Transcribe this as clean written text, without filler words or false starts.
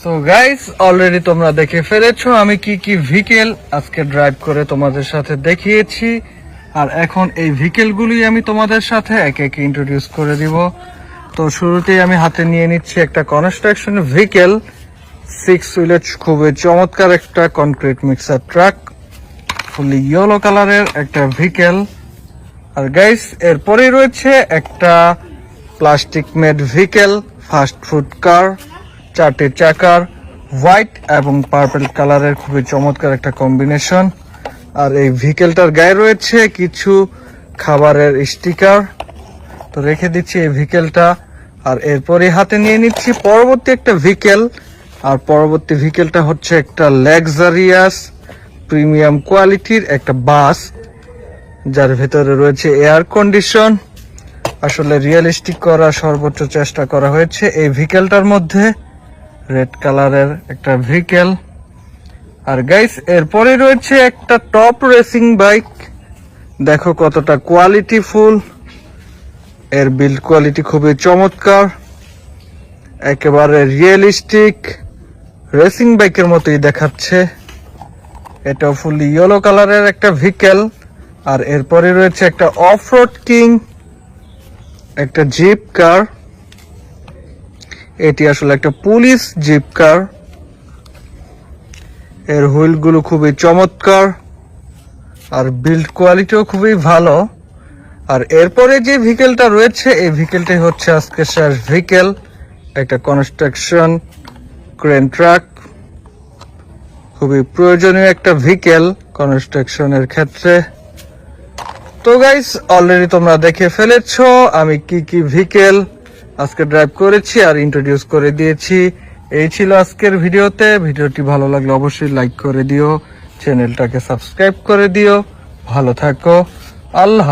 তো guys already তোমরা দেখে ফেলেছো আমি কি কি ভেহিকেল আজকে ড্রাইভ করে তোমাদের সাথে দেখিয়েছি, আর এখন এই ভেহিকেলগুলি আমি তোমাদের সাথে একে একে ইন্ট্রোডিউস করে দিব। তো শুরুতেই আমি হাতে নিয়ে নিচ্ছি একটা কনস্ট্রাকশন ভেহিকেল, 6 হুইলের খুবই চমৎকার একটা concrete mixer truck, fully yellow কালারের একটা ভেহিকেল। আর গাইস এরপরেই রয়েছে একটা plastic made vehicle, fast food car, 4টে চাকার, হোয়াইট এবং পার্পল কালারের খুবই চমৎকার একটা কম্বিনেশন। আর এই ভেহিকেলটার গায়ে রয়েছে কিছু খাবারের স্টিকার। তো রেখে দিচ্ছি এই ভেহিকেলটা, আর এরপরে হাতে নিয়ে নিচ্ছি পরবর্তী একটা ভেহিকেল। আর পরবর্তী ভেহিকেলটা হচ্ছে একটা লাক্সারিয়াস প্রিমিয়াম কোয়ালিটির একটা বাস, যার ভেতরে রয়েছে এয়ার কন্ডিশন। আসলে রিয়েলিস্টিক করার সর্বোচ্চ চেষ্টা করা হয়েছে এই ভেহিকেলটার মধ্যে। রেড কালারের একটা ভেহিকেল। আর গাইস এরপরে রয়েছে একটা টপ রেসিং বাইক, দেখো কতটা কোয়ালিটিফুল, এর বিল্ড কোয়ালিটি খুবই চমৎকার, একেবারে রিয়েলিস্টিক রেসিং বাইকের মতোই দেখাচ্ছে। এটা ফুলি ইয়েলো কালারের একটা ভেহিকেল। আর এরপরে রয়েছে একটা অফরোড কিং, একটা জিপ কার। এটি আসলে একটা পুলিশ জিপ কার, এর হুইলগুলো খুবই চমৎকার আর বিল্ড কোয়ালিটিও খুবই ভালো। আর এরপরে যে ভেহিকেলটা রয়েছে এই ভেহিকেলটাই হচ্ছে আজকে শেষ ভেহিকেল, একটা কনস্ট্রাকশন ক্রেন ট্রাক। খুবই প্রয়োজনীয় একটা ভেহিকেল কনস্ট্রাকশনের ক্ষেত্রে। তো গাইস অলরেডি তোমরা দেখে ফেলেছো আমি কি কি ভেহিকেল আজকে ড্রাইভ করেছি আর ইন্ট্রোডিউস করে দিয়েছি। এই ছিল আজকের ভিডিওতে। ভিডিওটি ভালো লাগলে অবশ্যই লাইক করে দিও, চ্যানেলটাকে সাবস্ক্রাইব করে দিও। ভালো থাকো, আল্লাহ।